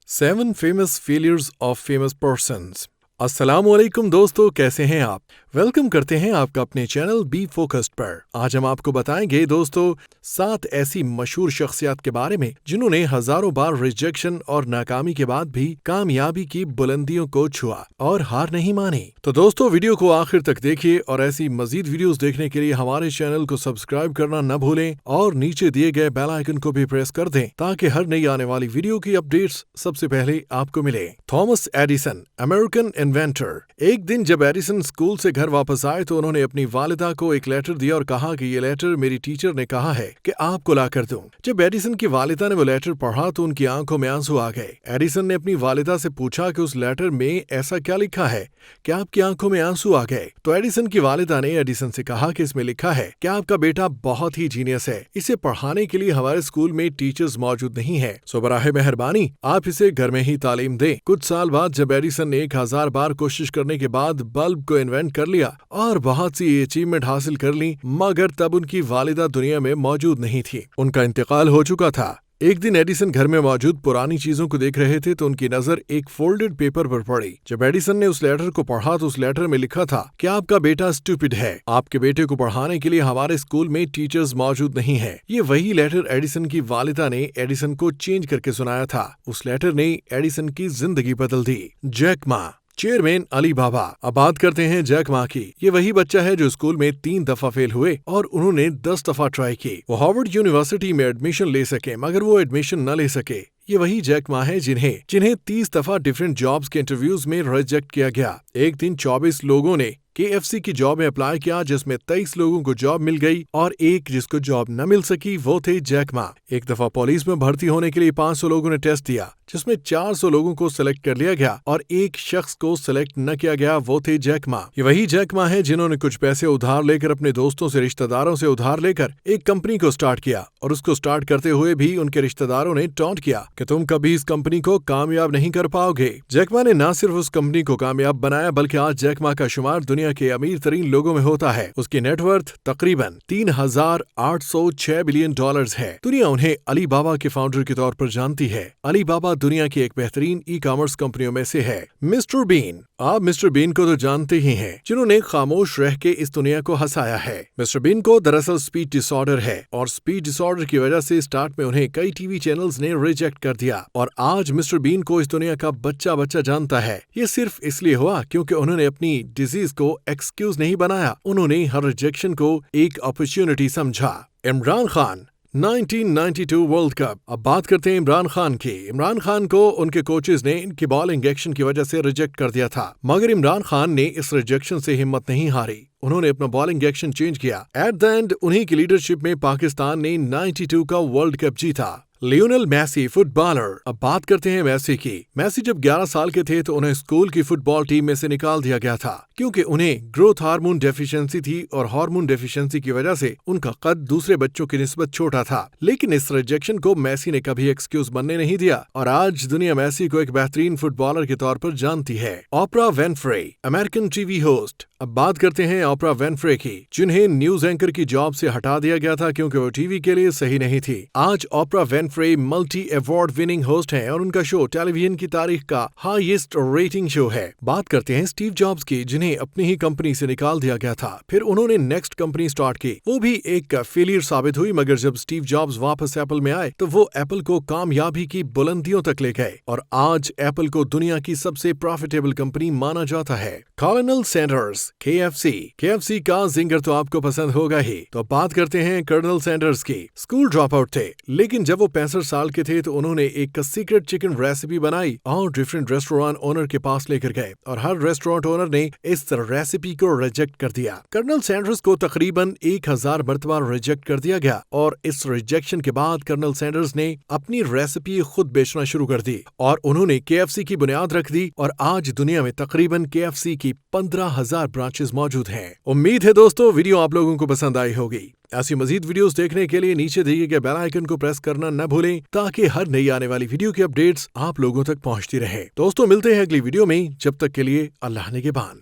7 famous failures of famous persons। अस्सलामुअलैकुम दोस्तों, कैसे हैं आप? वेलकम करते हैं आपका अपने चैनल बी फोकस्ड पर। आज हम आपको बताएंगे दोस्तों 7 ऐसी मशहूर शख्सियत के बारे में जिन्होंने हजारों बार रिजेक्शन और नाकामी के बाद भी कामयाबी की बुलंदियों को छुआ और हार नहीं मानी। तो दोस्तों वीडियो को आखिर तक देखिए और ऐसी मजीद वीडियोस देखने के लिए हमारे चैनल को सब्सक्राइब करना न भूलें और नीचे दिए गए बेल आइकन को भी प्रेस कर दें ताकि हर नई आने वाली वीडियो की अपडेट्स सबसे पहले आपको मिले। Thomas Edison, American inventor. एक दिन जब एडिसन स्कूल से घर वापस आए तो उन्होंने अपनी वालिदा को एक लेटर दिया और कहा कि ये लेटर मेरी टीचर ने कहा है कि आपको ला कर दूं। जब एडिसन की वालिदा ने वो लेटर पढ़ा तो उनकी आंखों में आंसू आ गए। एडिसन ने अपनी वालिदा से पूछा कि उस लेटर में ऐसा क्या लिखा है कि आपकी आंखों में आंसू आ गए। तो एडिसन की वालिदा ने एडिसन से कहा कि इसमें लिखा है कि आपका बेटा बहुत ही जीनियस है, इसे पढ़ाने के लिए हमारे स्कूल में टीचर्स मौजूद नहीं है, सो बराहे मेहरबानी आप इसे घर में ही तालीम दें। कुछ साल बाद जब एडिसन ने 1000 बार कोशिश करने के बाद बल्ब को इन्वेंट कर लिया और बहुत सी अचीवमेंट हासिल कर ली, मगर तब उनकी वालिदा दुनिया में मौजूद नहीं थी, उनका इंतकाल हो चुका था। एक दिन एडिसन घर में मौजूद पुरानी चीजों को देख रहे थे तो उनकी नजर एक फोल्डेड पेपर पर पड़ी। जब एडिसन ने उस लेटर को पढ़ा तो उस लेटर में लिखा था कि आपका बेटा स्टूपिड है, आपके बेटे को पढ़ाने के लिए हमारे स्कूल में टीचर्स मौजूद नहीं है। ये वही लेटर एडिसन की वालिदा ने एडिसन को चेंज करके सुनाया था। उस लेटर ने एडिसन की जिंदगी बदल दी। जैक मा, चेयरमैन अली बाबा। अब बात करते हैं जैक मा की। ये वही बच्चा है जो स्कूल में 3 दफा फेल हुए और उन्होंने 10 दफा ट्राई की। वो हार्वर्ड यूनिवर्सिटी में एडमिशन ले सके मगर वो एडमिशन न ले सके। ये वही जैक मा है जिन्हें 30 दफा डिफरेंट जॉब्स के इंटरव्यूज में रिजेक्ट किया गया। एक दिन 24 लोगों ने KFC की जॉब में अप्लाई किया जिसमें 23 लोगों को जॉब मिल गई और एक जिसको जॉब न मिल सकी वो थे जैक मा। एक दफा पुलिस में भर्ती होने के लिए 500 लोगों ने टेस्ट दिया जिसमें 400 लोगों को सिलेक्ट कर लिया गया और एक शख्स को सिलेक्ट न किया गया, वो थे जैक मा। ये वही जैक मा है जिन्होंने कुछ पैसे उधार लेकर अपने दोस्तों से रिश्तेदारों से उधार लेकर एक कंपनी को स्टार्ट किया और उसको स्टार्ट करते हुए भी उनके रिश्तेदारों ने टॉन्ट किया कि तुम कभी इस कंपनी को कामयाब नहीं कर पाओगे। जैक मा ने न सिर्फ उस कंपनी को कामयाब बनाया बल्कि आज जैक मा का शुमार दुनिया के अमीर तरीन लोगों में होता है। उसकी नेटवर्थ तकरीबन $3,806 बिलियन है। दुनिया उन्हें अली बाबा के फाउंडर के तौर पर जानती है। अली बाबा दुनिया की एक बेहतरीन ई-कॉमर्स कंपनियों में से है। मिस्टर बीन, आप मिस्टर बीन को तो जानते ही हैं जिन्होंने खामोश रह के इस दुनिया को हंसाया है। मिस्टर बीन को दरअसल स्पीच डिसऑर्डर है और स्पीच डिसऑर्डर की वजह से स्टार्ट में उन्हें कई टीवी चैनल्स ने रिजेक्ट कर दिया और आज मिस्टर बीन को इस दुनिया का बच्चा जानता है। ये सिर्फ इसलिए हुआ क्योंकि उन्होंने अपनी डिजीज को एक्सक्यूज नहीं बनाया, उन्होंने हर रिजेक्शन को एक अपॉर्चुनिटी समझा। Imran Khan, 1992 world cup. अब बात करते हैं इमरान खान की। इमरान खान को उनके कोचेस ने इनकी बॉलिंग एक्शन की वजह से रिजेक्ट कर दिया था, मगर इमरान खान ने इस रिजेक्शन से हिम्मत नहीं हारी। उन्होंने अपना बॉलिंग एक्शन चेंज किया। एट द एंड उन्हीं की लीडरशिप में पाकिस्तान ने 92 का वर्ल्ड कप जीता। Lionel Messi, footballer. अब बात करते हैं मेसी की। मेसी जब 11 साल के थे तो उन्हें स्कूल की फुटबॉल टीम में से निकाल दिया गया था क्योंकि उन्हें ग्रोथ हार्मोन डेफिशिएंसी थी और हार्मोन डेफिशिएंसी की वजह से उनका कद दूसरे बच्चों की निस्बत छोटा था। लेकिन इस रिजेक्शन को मेसी ने कभी एक्सक्यूज बनने नहीं दिया और आज दुनिया मेसी को एक बेहतरीन फुटबॉलर के तौर पर जानती है। Oprah Winfrey, American TV host. अब बात करते हैं ओपरा विनफ्रे की, जिन्हें न्यूज एंकर की जॉब से हटा दिया गया था क्योंकि वो टीवी के लिए सही नहीं थी। आज Oprah Winfrey multi award winning host हैं और उनका शो टेलीविजन की तारीख का हाईएस्ट रेटिंग शो है। बात करते हैं स्टीव जॉब्स की, जिन्हें अपनी ही कंपनी से निकाल दिया गया था। फिर उन्होंने नेक्स्ट कंपनी स्टार्ट की, वो भी एक फेलियर साबित हुई, मगर जब स्टीव जॉब्स वापस एप्पल में आए तो वो एप्पल को कामयाबी की बुलंदियों तक ले गए और आज एप्पल को दुनिया की सबसे प्रॉफिटेबल कंपनी माना जाता है। कर्नल सैंडर्स, KFC का जिंगर तो आपको पसंद होगा ही। तो बात करते हैं कर्नल सैंडर्स की। स्कूल ड्रॉप आउट थे, लेकिन जब वो 65 साल के थे तो उन्होंने एक सीक्रेट चिकन रेसिपी बनाई और डिफरेंट रेस्टोरेंट ओनर के पास लेकर गए और हर रेस्टोरेंट ओनर ने इस रेसिपी को रिजेक्ट कर दिया। कर्नल सैंडर्स को तकरीबन 1000 मरतबा रिजेक्ट कर दिया गया और इस रिजेक्शन के बाद कर्नल सैंडर्स ने अपनी रेसिपी खुद बेचना शुरू कर दी और उन्होंने KFC की बुनियाद रख दी और आज दुनिया में तकरीबन KFC की 15,000 ब्रांचेस मौजूद हैं। उम्मीद है दोस्तों वीडियो आप लोगों को पसंद आई होगी। ऐसी मजीद वीडियोस देखने के लिए नीचे दिए गए बेल आइकन को प्रेस करना न भूलें ताकि हर नई आने वाली वीडियो की अपडेट्स आप लोगों तक पहुंचती रहे। दोस्तों मिलते हैं अगली वीडियो में, जब तक के लिए अल्लाह निगहबान।